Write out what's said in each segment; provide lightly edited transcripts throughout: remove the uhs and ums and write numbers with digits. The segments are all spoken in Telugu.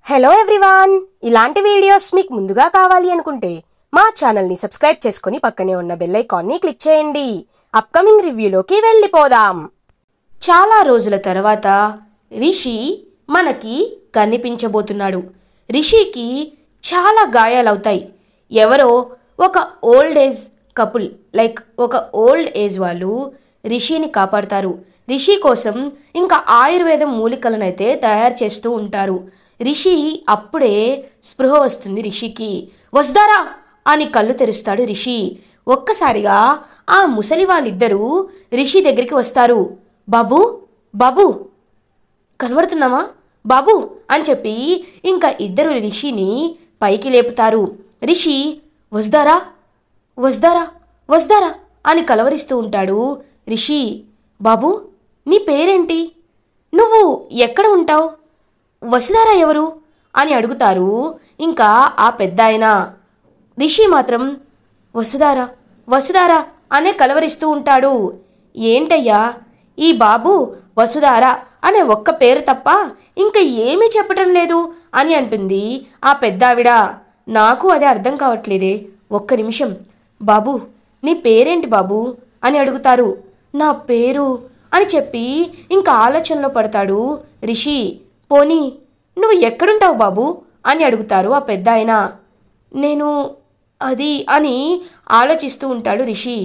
హలో ఎవ్రీవన్, ఇలాంటి వీడియోస్ మీకు ముందుగా కావాలి అనుకుంటే మా ఛానల్ని సబ్స్క్రైబ్ చేసుకుని పక్కనే ఉన్న బెల్ ఐకాన్ని క్లిక్ చేయండి. అప్కమింగ్ రివ్యూలోకి వెళ్ళిపోదాం. చాలా రోజుల తర్వాత రిషి మనకి కనిపించబోతున్నాడు. రిషికి చాలా గాయాలవుతాయి. ఎవరో ఒక ఓల్డ్ ఏజ్ కపుల్ ఒక ఓల్డ్ ఏజ్ వాళ్ళు రిషిని కాపాడతారు. రిషి కోసం ఇంకా ఆయుర్వేదం మూలికలనైతే తయారు చేస్తూ ఉంటారు. రిషి అప్పుడే స్పృహ వస్తుంది. రిషికి వస్తారా అని కళ్ళు తెరుస్తాడు. రిషి ఒక్కసారిగా ఆ ముసలి వాళ్ళిద్దరూ రిషి దగ్గరికి వస్తారు. బాబు బాబు కనబడుతున్నామా బాబు అని చెప్పి ఇంకా ఇద్దరు రిషిని పైకి లేపుతారు. రిషి వస్తారా వస్తారా వస్తారా అని కలవరిస్తూ ఉంటాడు. రిషి బాబు నీ పేరేంటి, నువ్వు ఎక్కడ ఉంటావు, వసుధారా ఎవరు అని అడుగుతారు. ఇంకా ఆ పెద్ద ఆయన రిషి మాత్రం వసుధారా వసుధారా అనే కలవరిస్తూ ఉంటాడు. ఏంటయ్యా ఈ బాబు వసుధారా అనే ఒక్క పేరు తప్ప ఇంకా ఏమీ చెప్పటం లేదు అని అంటుంది ఆ పెద్దావిడ. నాకు అదే అర్థం కావట్లేదే, ఒక్క నిమిషం. బాబు నీ పేరేంటి బాబు అని అడుగుతారు. నా పేరు అని చెప్పి ఇంకా ఆలోచనలో పడతాడు రిషి. పోనీ నువ్వు ఎక్కడుంటావు బాబు అని అడుగుతారు ఆ పెద్ద ఆయన. నేను అది అని ఆలోచిస్తూ ఉంటాడు రిషి.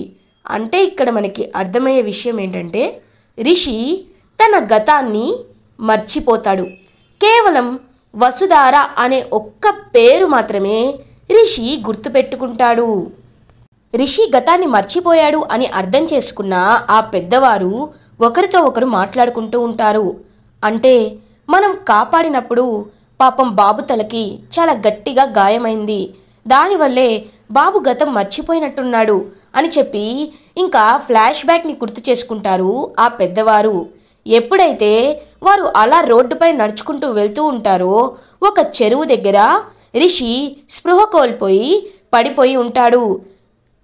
అంటే ఇక్కడ మనకి అర్థమయ్యే విషయం ఏంటంటే రిషి తన గతాన్ని మర్చిపోతాడు. కేవలం వసుధార అనే ఒక్క పేరు మాత్రమే రిషి గుర్తుపెట్టుకుంటాడు. రిషి గతాన్ని మర్చిపోయాడు అని అర్థం చేసుకున్న ఆ పెద్దవారు ఒకరితో ఒకరు మాట్లాడుకుంటూ ఉంటారు. అంటే మనం కాపాడినప్పుడు పాపం బాబు తలకి చాలా గట్టిగా గాయమైంది, దానివల్లే బాబు గతం మర్చిపోయినట్టున్నాడు అని చెప్పి ఇంకా ఫ్లాష్ బ్యాక్ని గుర్తు చేసుకుంటారు ఆ పెద్దవారు. ఎప్పుడైతే వారు అలా రోడ్డుపై నడుచుకుంటూ వెళ్తూ ఉంటారో ఒక చెరువు దగ్గర రిషి స్పృహ కోల్పోయి పడిపోయి ఉంటాడు.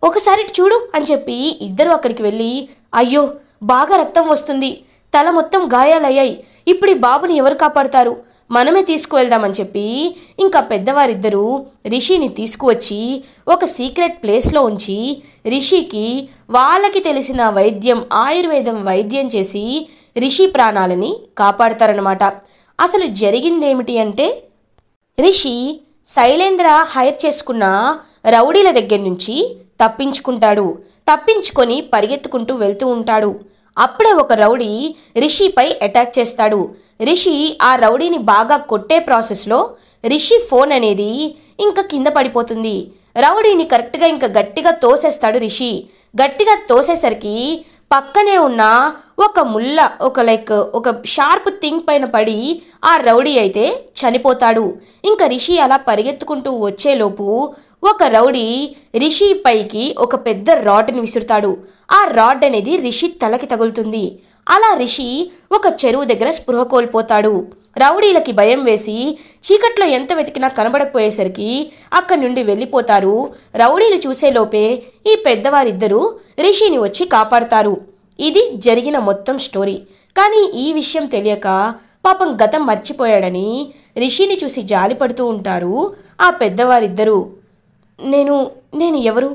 ఒకసారి చూడు అని చెప్పి ఇద్దరు అక్కడికి వెళ్ళి, అయ్యో బాగా రక్తం వస్తుంది, తల మొత్తం గాయాలయ్యాయి, ఇప్పుడు ఈ బాబుని ఎవరు కాపాడతారు, మనమే తీసుకువెళ్దామని చెప్పి ఇంకా పెద్దవారిద్దరూ రిషిని తీసుకువచ్చి ఒక సీక్రెట్ ప్లేస్లో ఉంచి రిషికి వాళ్ళకి తెలిసిన వైద్యం ఆయుర్వేదం వైద్యం చేసి రిషి ప్రాణాలని కాపాడతారనమాట. అసలు జరిగిందేమిటి అంటే రిషి శైలేంద్ర హైర్ చేసుకున్న రౌడీల దగ్గర నుంచి తప్పించుకుంటాడు. తప్పించుకొని పరిగెత్తుకుంటూ వెళ్తూ ఉంటాడు. అప్పుడే ఒక రౌడీ రిషిపై అటాక్ చేస్తాడు. రిషి ఆ రౌడీని బాగా కొట్టే ప్రాసెస్లో రిషి ఫోన్ అనేది ఇంకా కింద పడిపోతుంది. రౌడీని కరెక్ట్గా ఇంకా గట్టిగా తోసేస్తాడు రిషి. గట్టిగా తోసేసరికి పక్కనే ఉన్న ఒక ముళ్ళ ఒక షార్ప్ థింగ్ పైన పడి ఆ రౌడీ అయితే చనిపోతాడు. ఇంకా రిషి అలా పరిగెత్తుకుంటూ వచ్చేలోపు ఒక రౌడీ రిషి పైకి ఒక పెద్ద రాడ్ని విసురుతాడు. ఆ రాడ్ అనేది రిషి తలకి తగులుతుంది. అలా రిషి ఒక చెరువు దగ్గర స్పృహ కోల్పోతాడు. రౌడీలకి భయం వేసి చీకట్లో ఎంత వెతికినా కనబడకపోయేసరికి అక్కడి నుండి వెళ్ళిపోతారు. రౌడీలు చూసేలోపే ఈ పెద్దవారిద్దరూ రిషిని వచ్చి కాపాడతారు. ఇది జరిగిన మొత్తం స్టోరీ. కానీ ఈ విషయం తెలియక పాపం గతం మర్చిపోయాడని రిషిని చూసి జాలిపడుతూ ఉంటారు ఆ పెద్దవారిద్దరూ. నేను ఎవరు,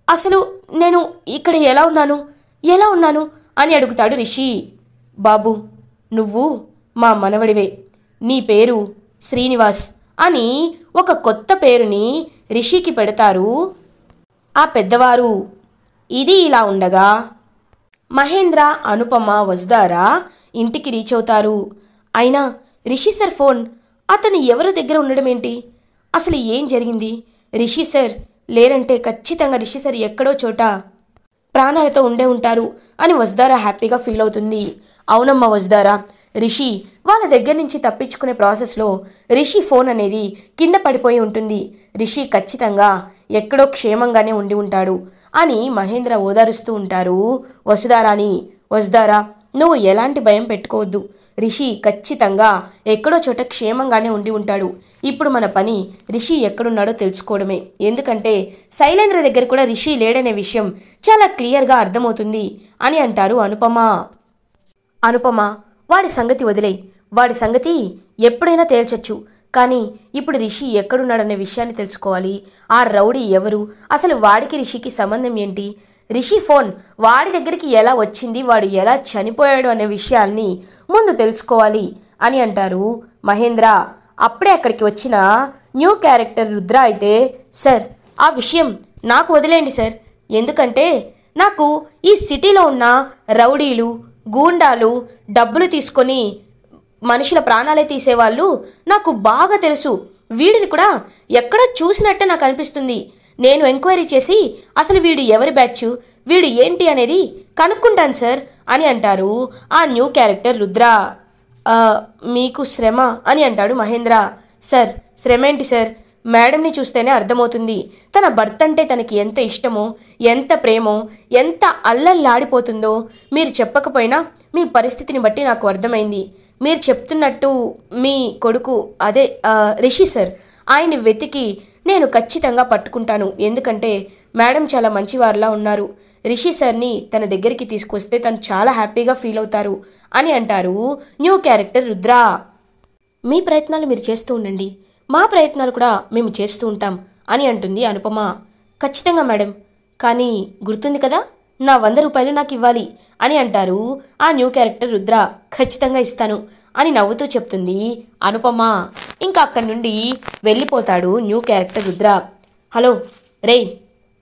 అసలు నేను ఇక్కడ ఎలా ఉన్నాను అని అడుగుతాడు రిషి. బాబు నువ్వు మా మనవడివే, నీ పేరు శ్రీనివాస్ అని ఒక కొత్త పేరుని రిషికి పెడతారు ఆ పెద్దవారు. ఇది ఇలా ఉండగా మహేంద్ర అనుపమ వసుధారా ఇంటికి రీచ్ అవుతారు. అయినా రిషి సార్ ఫోన్, అతను ఎవరి దగ్గర ఉండడం ఏంటి, అసలు ఏం జరిగింది, రిషి సార్ లేరంటే ఖచ్చితంగా రిషి సార్ ఎక్కడో చోట ప్రాణాలతో ఉండే ఉంటారు అని వసుధారా హ్యాపీగా ఫీల్ అవుతుంది. అవునమ్మా వసుధారా, రిషి వాళ్ళ దగ్గర నుంచి తప్పించుకునే ప్రాసెస్లో రిషి ఫోన్ అనేది కింద పడిపోయి ఉంటుంది, రిషి ఖచ్చితంగా ఎక్కడో క్షేమంగానే ఉండి ఉంటాడు అని మహేంద్ర ఓదారుస్తూ ఉంటారు వసుధారాని. వసుధారా నువ్వు ఎలాంటి భయం పెట్టుకోవద్దు, రిషి ఖచ్చితంగా ఎక్కడో చోట క్షేమంగానే ఉండి ఉంటాడు. ఇప్పుడు మన పని రిషి ఎక్కడున్నాడో తెలుసుకోవడమే. ఎందుకంటే శైలేంద్ర దగ్గర కూడా రిషి లేడనే విషయం చాలా క్లియర్గా అర్థమవుతుంది అని అంటారు అనుపమ వాడి సంగతి వదిలేయ్, వాడి సంగతి ఎప్పుడైనా తేల్చొచ్చు, కానీ ఇప్పుడు రిషి ఎక్కడున్నాడనే విషయాన్ని తెలుసుకోవాలి. ఆ రౌడీ ఎవరు, అసలు వాడికి రిషికి సంబంధం ఏంటి, రిషి ఫోన్ వాడి దగ్గరికి ఎలా వచ్చింది, వాడు ఎలా చనిపోయాడు అనే విషయాల్ని ముందు తెలుసుకోవాలి అని అంటారు మహేంద్ర. అప్పుడే అక్కడికి వచ్చిన న్యూ క్యారెక్టర్ రుద్ర అయితే, సార్ ఆ విషయం నాకు వదిలేండి సార్, ఎందుకంటే నాకు ఈ సిటీలో ఉన్న రౌడీలు, గూండాలు, డబ్బులు తీసుకొని మనుషుల ప్రాణాలే తీసేవాళ్ళు నాకు బాగా తెలుసు. వీడిని కూడా ఎక్కడ చూసినట్టే నాకు అనిపిస్తుంది. నేను ఎంక్వైరీ చేసి అసలు వీడు ఎవరి బ్యాచ్, వీడు ఏంటి అనేది కనుక్కుంటాను సార్ అని అంటారు ఆ న్యూ క్యారెక్టర్ రుద్ర. మీకు శ్రమ అని అంటాడు మహేంద్ర. సార్ శ్రమ ఏంటి సార్, మేడంని చూస్తేనే అర్థమవుతుంది తన భర్త అంటే తనకి ఎంత ఇష్టమో, ఎంత ప్రేమో, ఎంత అల్లల్లాడిపోతుందో. మీరు చెప్పకపోయినా మీ పరిస్థితిని బట్టి నాకు అర్థమైంది. మీరు చెప్తున్నట్టు మీ కొడుకు అదే రిషి సార్, ఆయన్ని వెతికి నేను ఖచ్చితంగా పట్టుకుంటాను. ఎందుకంటే మేడం చాలా మంచివారిలా ఉన్నారు. రిషి సార్ని తన దగ్గరికి తీసుకొస్తే తను చాలా హ్యాపీగా ఫీల్ అవుతారు అని అంటారు న్యూ క్యారెక్టర్ రుద్ర. మీ ప్రయత్నాలు మీరు చేస్తూ ఉండండి, మా ప్రయత్నాలు కూడా మేము చేస్తూ ఉంటాం అని అంటుంది అనుపమ. ఖచ్చితంగా మేడం, కానీ గుర్తుంది కదా నా 100 రూపాయలు నాకు ఇవ్వాలి అని అంటారు ఆ న్యూ క్యారెక్టర్ రుద్ర. ఖచ్చితంగా ఇస్తాను అని నవ్వుతూ చెప్తుంది అనుపమ. ఇంకా అక్కడి నుండి వెళ్ళిపోతాడు న్యూ క్యారెక్టర్ రుద్ర. హలో రేయ్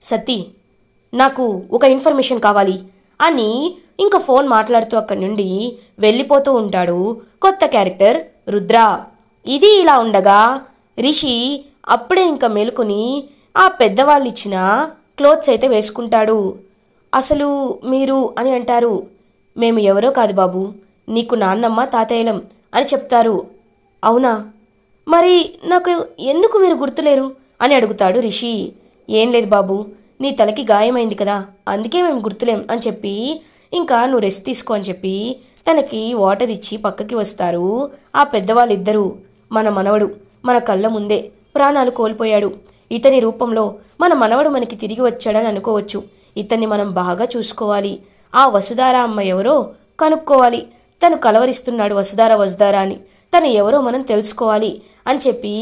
సతీ, నాకు ఒక ఇన్ఫర్మేషన్ కావాలి అని ఇంకా ఫోన్ మాట్లాడుతూ అక్కడి నుండి వెళ్ళిపోతూ ఉంటాడు కొత్త క్యారెక్టర్ రుద్ర. ఇది ఇలా ఉండగా రిషి అప్పుడే ఇంకా మేలుకొని ఆ పెద్దవాళ్ళు ఇచ్చిన క్లోత్స్ అయితే వేసుకుంటాడు. అసలు మీరు అని అంటారు. మేము ఎవరో కాదు బాబు, నీకు నాన్నమ్మ తాతయ్యలం అని చెప్తారు. అవునా, మరి నాకు ఎందుకు మీరు గుర్తులేరు అని అడుగుతాడు రిషి. ఏం లేదు బాబు, నీ తలకి గాయమైంది కదా, అందుకే మేము గుర్తులేం అని చెప్పి ఇంకా నువ్వు రెస్ట్ తీసుకో అని చెప్పి తనకి వాటర్ ఇచ్చి పక్కకి వస్తారు ఆ పెద్దవాళ్ళిద్దరూ. మన మనవడు మన కళ్ళ ముందే ప్రాణాలు కోల్పోయాడు. ఇతని రూపంలో మన మనవడు మనకి తిరిగి వచ్చాడని అనుకోవచ్చు. ఇతన్ని మనం బాగా చూసుకోవాలి. ఆ వసుధార అమ్మ ఎవరో కనుక్కోవాలి. తను కలవరిస్తున్నాడు వసుధార అని, తను ఎవరో మనం తెలుసుకోవాలి అని చెప్పి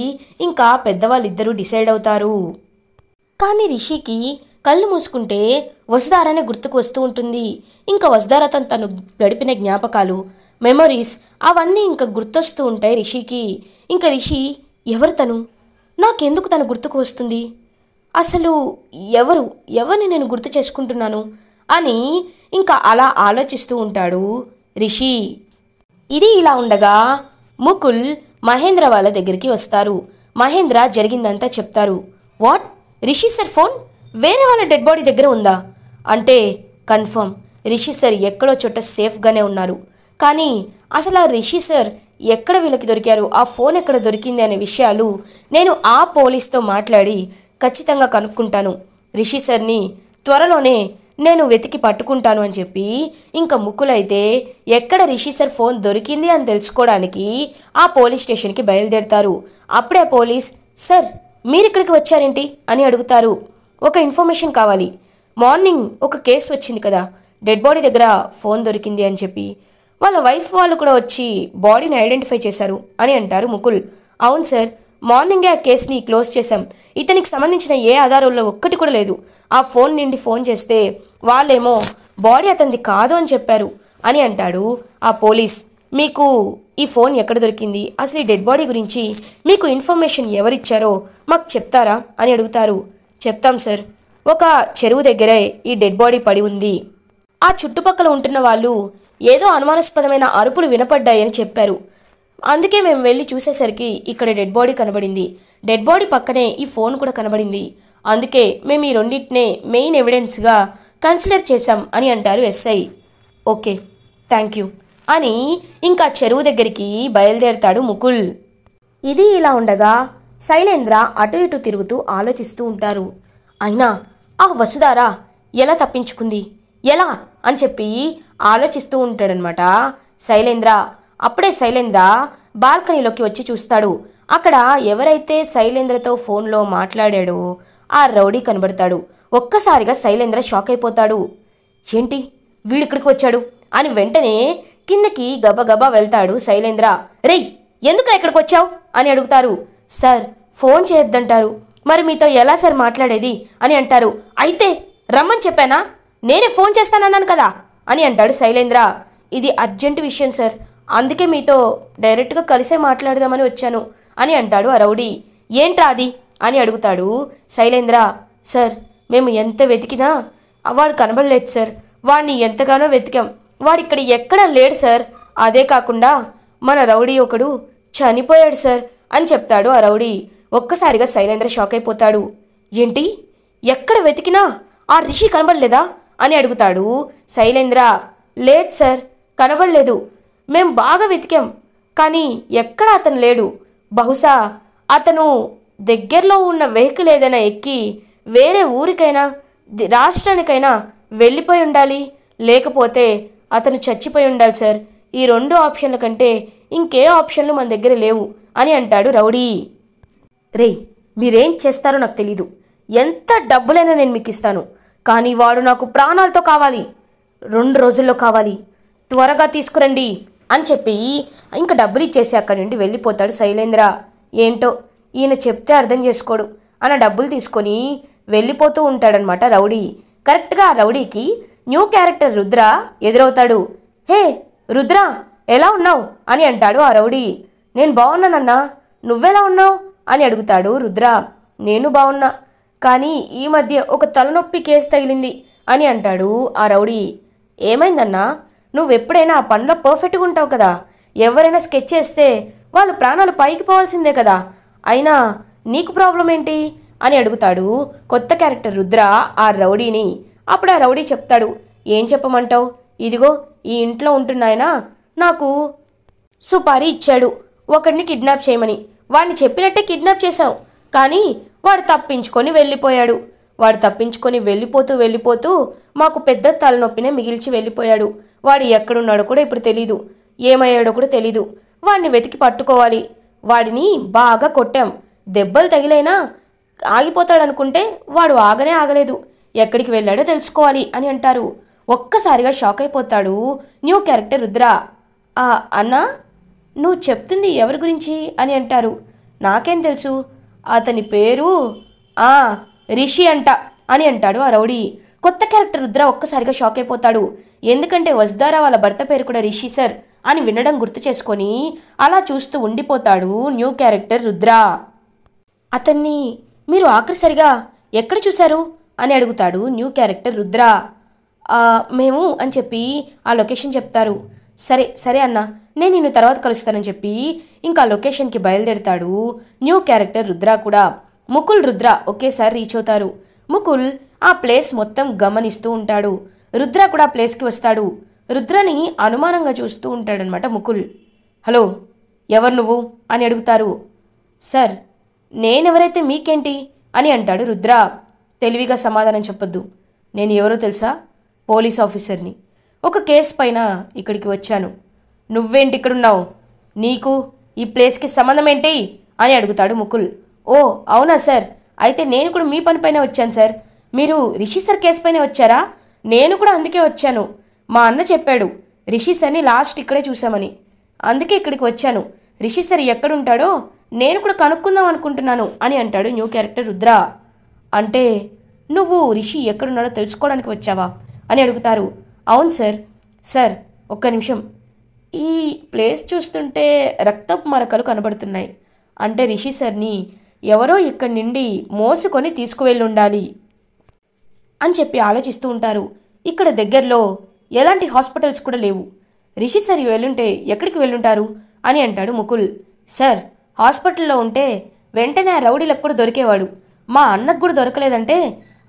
ఇంకా పెద్దవాళ్ళిద్దరూ డిసైడ్ అవుతారు. కానీ రిషికి కళ్ళు మూసుకుంటే వసుధారనే గుర్తుకు వస్తూ ఉంటుంది. ఇంకా వసుధారతో తను గడిపిన జ్ఞాపకాలు, మెమొరీస్ అవన్నీ ఇంకా గుర్తొస్తూ ఉంటాయి రిషికి. ఇంకా రిషి ఎవరు తను, నాకెందుకు తను గుర్తుకు వస్తుంది, అసలు ఎవరిని నేను గుర్తు చేసుకుంటున్నాను అని ఇంకా అలా ఆలోచిస్తూ ఉంటాడు రిషి. ఇది ఇలా ఉండగా ముకుల్ మహేంద్ర వాళ్ళ దగ్గరికి వస్తారు. మహేంద్ర జరిగిందంతా చెప్తారు. వాట్, రిషి సార్ ఫోన్ వేరే వాళ్ళ డెడ్ బాడీ దగ్గర ఉందా అంటే కన్ఫర్మ్ రిషి సార్ ఎక్కడో చోట సేఫ్గానే ఉన్నారు. కానీ అసలు ఆ రిషి సార్ ఎక్కడ వీళ్ళకి దొరికారు, ఆ ఫోన్ ఎక్కడ దొరికింది అనే విషయాలు నేను ఆ పోలీస్తో మాట్లాడి ఖచ్చితంగా కనుక్కుంటాను. రిషి సార్ని త్వరలోనే నేను వెతికి పట్టుకుంటాను అని చెప్పి ఇంకా ముక్కులైతే ఎక్కడ రిషి సార్ ఫోన్ దొరికింది అని తెలుసుకోవడానికి ఆ పోలీస్ స్టేషన్కి బయలుదేరుతారు. అప్పుడే పోలీస్, సార్ మీరు ఇక్కడికి వచ్చారేంటి అని అడుగుతారు. ఒక ఇన్ఫర్మేషన్ కావాలి. మార్నింగ్ ఒక కేసు వచ్చింది కదా, డెడ్ బాడీ దగ్గర ఫోన్ దొరికింది అని చెప్పి వాళ్ళ వైఫ్ వాళ్ళు కూడా వచ్చి బాడీని ఐడెంటిఫై చేశారు అని అంటారు ముకుల్. అవును సార్, మార్నింగే ఆ కేసుని క్లోజ్ చేశాం. ఇతనికి సంబంధించిన ఏ ఆధారంలో ఒక్కటి కూడా లేదు. ఆ ఫోన్ నుండి ఫోన్ చేస్తే వాళ్ళేమో బాడీ అతనిది కాదు అని చెప్పారు అని అంటాడు ఆ పోలీస్. మీకు ఈ ఫోన్ ఎక్కడ దొరికింది, అసలు ఈ డెడ్ బాడీ గురించి మీకు ఇన్ఫర్మేషన్ ఎవరిచ్చారో మాకు చెప్తారా అని అడుగుతారు. చెప్తాం సార్, ఒక చెరువు దగ్గరే ఈ డెడ్ బాడీ పడి ఉంది. ఆ చుట్టుపక్కల ఉంటున్న వాళ్ళు ఏదో అనుమానాస్పదమైన అరుపులు వినపడ్డాయని చెప్పారు. అందుకే మేము వెళ్ళి చూసేసరికి ఇక్కడ డెడ్ బాడీ కనబడింది. డెడ్ బాడీ పక్కనే ఈ ఫోన్ కూడా కనబడింది. అందుకే మేము ఈ రెండింటినే మెయిన్ ఎవిడెన్స్గా కన్సిడర్ చేశాం అని అంటారు ఎస్ఐ. ఓకే, థ్యాంక్ యూ అని ఇంకా చెరువు దగ్గరికి బయలుదేరతాడు ముకుల్. ఇది ఇలా ఉండగా శైలేంద్ర అటు ఇటు తిరుగుతూ ఆలోచిస్తూ ఉంటారు. అయినా ఆ వసుధార ఎలా తప్పించుకుంది, ఎలా అని చెప్పి ఆలోచిస్తూ ఉంటాడనమాట శైలేంద్ర. అప్పుడే శైలేంద్ర బాల్కనీలోకి వచ్చి చూస్తాడు. అక్కడ ఎవరైతే శైలేంద్రతో ఫోన్లో మాట్లాడాడో ఆ రౌడీ కనబడతాడు. ఒక్కసారిగా శైలేంద్ర షాక్ అయిపోతాడు. ఏంటి వీడిక్కడికి వచ్చాడు అని వెంటనే కిందకి గబగబా వెళ్తాడు శైలేంద్ర. రేయ్ ఎందుకు ఇక్కడికి వచ్చావు అని అడుగుతారు. సార్ ఫోన్ చేయొద్దంటారు, మరి మీతో ఎలా సార్ మాట్లాడేది అని అంటారు. అయితే రమ్మని చెప్పానా, నేనే ఫోన్ చేస్తానన్నాను కదా అని అంటాడు శైలేంద్ర. ఇది అర్జెంట్ విషయం సార్, అందుకే మీతో డైరెక్ట్గా కలిసే మాట్లాడదామని వచ్చాను అని అంటాడు ఆ రౌడీ. ఏంట్రా అది అని అడుగుతాడు శైలేంద్ర. సార్ మేము ఎంత వెతికినా వాడు కనబడలేదు సార్, వాడిని ఎంతగానో వెతికాం, వాడిక్కడ ఎక్కడా లేడు సార్. అదే కాకుండా మన రౌడీ ఒకడు చనిపోయాడు సార్ అని చెప్తాడు ఆ రౌడీ. ఒక్కసారిగా శైలేంద్ర షాక్ అయిపోతాడు. ఏంటి, ఎక్కడ వెతికినా ఆ రిషి కనబడలేదా అని అడుగుతాడు శైలేంద్ర. లేదు సార్, కనబడలేదు, మేం బాగా వెతికాం, కానీ ఎక్కడ అతను లేడు. బహుశా అతను దగ్గరలో ఉన్న వెహికల్ ఏదైనా ఎక్కి వేరే ఊరికైనా రాష్ట్రానికైనా వెళ్ళిపోయి ఉండాలి, లేకపోతే అతను చచ్చిపోయి ఉండాలి సార్. ఈ 2 ఆప్షన్ల కంటే ఇంకే ఆప్షన్లు మన దగ్గర లేవు అని అంటాడు రౌడీ. రే, మీరేం చేస్తారో నాకు తెలీదు, ఎంత డబ్బులైనా నేను మీకు ఇస్తాను, కానీ వాడు నాకు ప్రాణాలతో కావాలి, 2 రోజుల్లో కావాలి, త్వరగా తీసుకురండి అని చెప్పి ఇంకా డబ్బులు ఇచ్చేసి అక్కడి నుండి వెళ్ళిపోతాడు శైలేంద్ర. ఏంటో ఈయన చెప్తే అర్థం చేసుకోడు అన్న డబ్బులు తీసుకొని వెళ్ళిపోతూ ఉంటాడనమాట రౌడీ. కరెక్ట్గా ఆ రౌడీకి న్యూ క్యారెక్టర్ రుద్ర ఎదురవుతాడు. హే రుద్ర, ఎలా ఉన్నావు అని అంటాడు ఆ రౌడీ. నేను బాగున్నానన్నా, నువ్వెలా ఉన్నావు అని అడుగుతాడు రుద్ర. నేను బాగున్నా, కానీ ఈ మధ్య ఒక తలనొప్పి కేసు తగిలింది అని అంటాడు ఆ రౌడీ. ఏమైందన్నా, నువ్వెప్పుడైనా ఆ పనిలో పర్ఫెక్ట్గా ఉంటావు కదా, ఎవరైనా స్కెచ్ చేస్తే వాళ్ళ ప్రాణాలు పైకి పోవాల్సిందే కదా, అయినా నీకు ప్రాబ్లం ఏంటి అని అడుగుతాడు కొత్త క్యారెక్టర్ రుద్ర ఆ రౌడీని. అప్పుడు ఆ రౌడీ చెప్తాడు. ఏం చెప్పమంటావు, ఇదిగో ఈ ఇంట్లో ఉంటున్నాయన నాకు సుపారీ ఇచ్చాడు ఒకడిని కిడ్నాప్ చేయమని, వాడిని చెప్పినట్టే కిడ్నాప్ చేశాం, కానీ వాడు తప్పించుకొని వెళ్ళిపోయాడు. వాడు తప్పించుకొని వెళ్ళిపోతూ మాకు పెద్ద తలనొప్పినే మిగిల్చి వెళ్ళిపోయాడు. వాడు ఎక్కడున్నాడో కూడా ఇప్పుడు తెలీదు, ఏమయ్యాడో కూడా తెలీదు. వాడిని వెతికి పట్టుకోవాలి. వాడిని బాగా కొట్టాం, దెబ్బలు తగిలైనా ఆగిపోతాడనుకుంటే వాడు ఆగలేదు. ఎక్కడికి వెళ్ళాడో తెలుసుకోవాలి అని అంటారు. ఒక్కసారిగా షాక్ అయిపోతాడు న్యూ క్యారెక్టర్ రుద్ర. అన్నా, నువ్వు చెప్తుంది ఎవరి గురించి అని అంటారు. నాకేం తెలుసు, అతని పేరు రిషి అంట అని అంటాడు ఆ రౌడీ. కొత్త క్యారెక్టర్ రుద్ర ఒక్కసారిగా షాక్ అయిపోతాడు. ఎందుకంటే వజ్దారా వాళ్ళ భర్త పేరు కూడా రిషి సార్ అని వినడం గుర్తు చేసుకొని అలా చూస్తూ ఉండిపోతాడు న్యూ క్యారెక్టర్ రుద్ర. అతన్ని మీరు ఆఖరిసరిగా ఎక్కడ చూశారు అని అడుగుతాడు న్యూ క్యారెక్టర్ రుద్ర. మేము అని చెప్పి ఆ లొకేషన్ చెప్తారు. సరే అన్న, నేను నిన్ను తర్వాత కలుస్తానని చెప్పి ఇంకా లొకేషన్కి బయలుదేరుతాడు న్యూ క్యారెక్టర్ రుద్ర కూడా. ముకుల్ రుద్ర ఒకేసారి రీచ్ అవుతారు. ముకుల్ ఆ ప్లేస్ మొత్తం గమనిస్తూ ఉంటాడు. రుద్ర కూడా ఆ ప్లేస్కి వస్తాడు. రుద్రని అనుమానంగా చూస్తూ ఉంటాడనమాట ముకుల్. హలో, ఎవరు నువ్వు అని అడుగుతారు. సార్, నేనెవరైతే మీకేంటి అని అంటాడు రుద్ర. తెలివిగా సమాధానం చెప్పొద్దు. నేను ఎవరో తెలుసా? పోలీస్ ఆఫీసర్ని. ఒక కేసు పైన ఇక్కడికి వచ్చాను. నువ్వేంటి ఇక్కడున్నావు? నీకు ఈ ప్లేస్కి సంబంధం ఏంటి అని అడుగుతాడు ముకుల్. ఓ అవునా సార్, అయితే నేను కూడా మీ పని పైన వచ్చాను సార్. మీరు రిషి సార్ కేసు పైన వచ్చారా? నేను కూడా అందుకే వచ్చాను. మా అన్న చెప్పాడు రిషి సార్ని లాస్ట్ ఇక్కడే చూసామని, అందుకే ఇక్కడికి వచ్చాను. రిషి సార్ ఎక్కడుంటాడో నేను కూడా కనుక్కుందాం అనుకుంటున్నాను అని అంటాడు న్యూ క్యారెక్టర్ రుద్ర. అంటే నువ్వు రిషి ఎక్కడున్నాడో తెలుసుకోవడానికి వచ్చావా అని అడుగుతారు. అవును సార్. సార్ ఒక్క నిమిషం, ఈ ప్లేస్ చూస్తుంటే రక్తపు మరకలు కనబడుతున్నాయి. అంటే రిషి సార్ని ఎవరో ఇక్కడి నుండి మోసుకొని తీసుకువెళ్ళి ఉండాలి అని చెప్పి ఆలోచిస్తూ ఉంటారు. ఇక్కడ దగ్గరలో ఎలాంటి హాస్పిటల్స్ కూడా లేవు. రిషి సార్ వెళ్ళుంటే ఎక్కడికి వెళ్ళుంటారు అని అంటాడు ముకుల్. సార్, హాస్పిటల్లో ఉంటే వెంటనే ఆ రౌడీలకు కూడా దొరికేవాడు. మా అన్నకు కూడా దొరకలేదంటే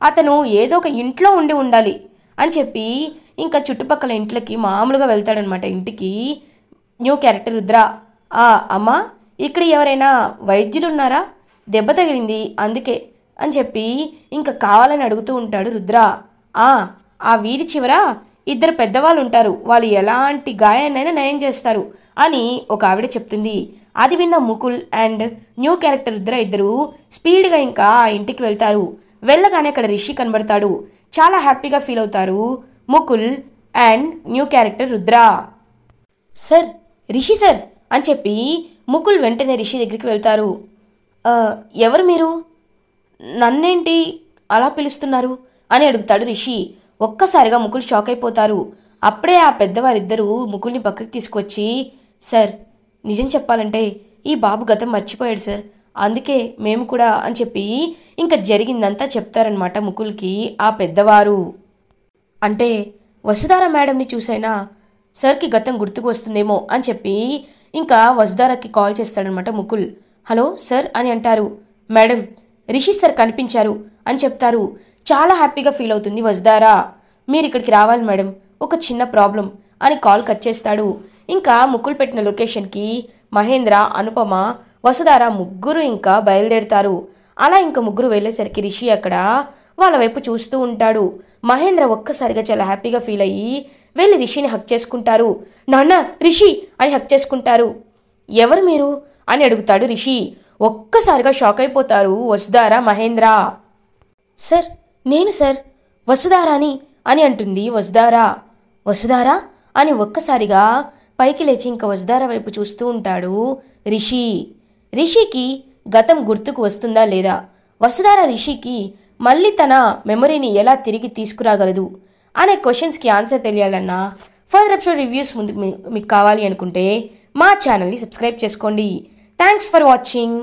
అతను ఏదో ఒక ఇంట్లో ఉండి ఉండాలి అని చెప్పి ఇంకా చుట్టుపక్కల ఇంట్లోకి మామూలుగా వెళ్తాడనమాట ఇంటికి న్యూ క్యారెక్టర్ రుద్ర. అమ్మా, ఇక్కడ ఎవరైనా వైద్యులు ఉన్నారా? దెబ్బ తగిలింది అందుకే అని చెప్పి ఇంకా కావాలని అడుగుతూ ఉంటాడు రుద్ర. ఆ వీధి చివర 2 పెద్దవాళ్ళు ఉంటారు, వాళ్ళు ఎలాంటి గాయాన్నైనా నయం చేస్తారు అని ఒక ఆవిడ చెప్తుంది. అది విన్న Mukul and new character Rudra ఇద్దరు స్పీడ్గా ఇంకా ఆ ఇంటికి వెళ్తారు. వెళ్ళగానే అక్కడ రిషి కనబడతాడు. చాలా హ్యాపీగా ఫీల్ అవుతారు Mukul and new character Rudra. Sir, Rishi sir అని చెప్పి ముకుల్ వెంటనే రిషి దగ్గరికి వెళ్తారు. ఎవరు మీరు? నన్నేంటి అలా పిలుస్తున్నారు అని అడుగుతాడు రిషి. ఒక్కసారిగా ముకుల్ షాక్ అయిపోతారు. అప్పుడే ఆ పెద్దవారిద్దరూ ముకుల్ని పక్కకి తీసుకొచ్చి, సార్ నిజం చెప్పాలంటే ఈ బాబు గతం మర్చిపోయాడు సార్, అందుకే మేము కూడా అని చెప్పి ఇంకా జరిగిందంతా చెప్తారనమాట ముకుల్కి ఆ పెద్దవారు. అంటే వసుధార మేడంని చూసైనా సార్కి గతం గుర్తుకు వస్తుందేమో అని చెప్పి ఇంకా వసుధారకి కాల్ చేస్తాడనమాట ముకుల్. హలో సార్ అని అంటారు. మేడం రిషి సార్ కనిపించారు అని చెప్తారు. చాలా హ్యాపీగా ఫీల్ అవుతుంది వసుధార. మీరు ఇక్కడికి రావాలి మేడం, ఒక చిన్న ప్రాబ్లం అని కాల్ కట్ చేస్తాడు. ఇంకా ముకుల్ పెట్టిన లొకేషన్కి మహేంద్ర, అనుపమ, వసుధార ముగ్గురు ఇంకా బయలుదేరుతారు. అలా ఇంకా ముగ్గురు వెళ్ళేసరికి రిషి అక్కడ వాళ్ళ వైపు చూస్తూ ఉంటాడు. మహేంద్ర ఒక్కసారిగా చాలా హ్యాపీగా ఫీల్ అయ్యి వెళ్ళి రిషిని హక్ చేసుకుంటారు. నాన్న రిషి అని హక్ చేసుకుంటారు. ఎవరు మీరు అని అడుగుతాడు రిషి. ఒక్కసారిగా షాక్ అయిపోతారు వసుధార, మహేంద్ర. సార్ నేను సార్ వసుధారాని అని అంటుంది వసుధార. వసుధార అని ఒక్కసారిగా పైకి లేచి ఇంకా వసుధార వైపు చూస్తూ ఉంటాడు రిషి. రిషికి గతం గుర్తుకు వస్తుందా లేదా, వసుధార రిషికి మళ్ళీ తన మెమరీని ఎలా తిరిగి తీసుకురాగలదు అనే క్వశ్చన్స్కి ఆన్సర్ తెలియాలన్నా ఫర్దర్ ఎపిసోడ్ రివ్యూస్ ముందు మీకు కావాలి అనుకుంటే మా ఛానల్ని సబ్స్క్రైబ్ చేసుకోండి. Thanks for watching.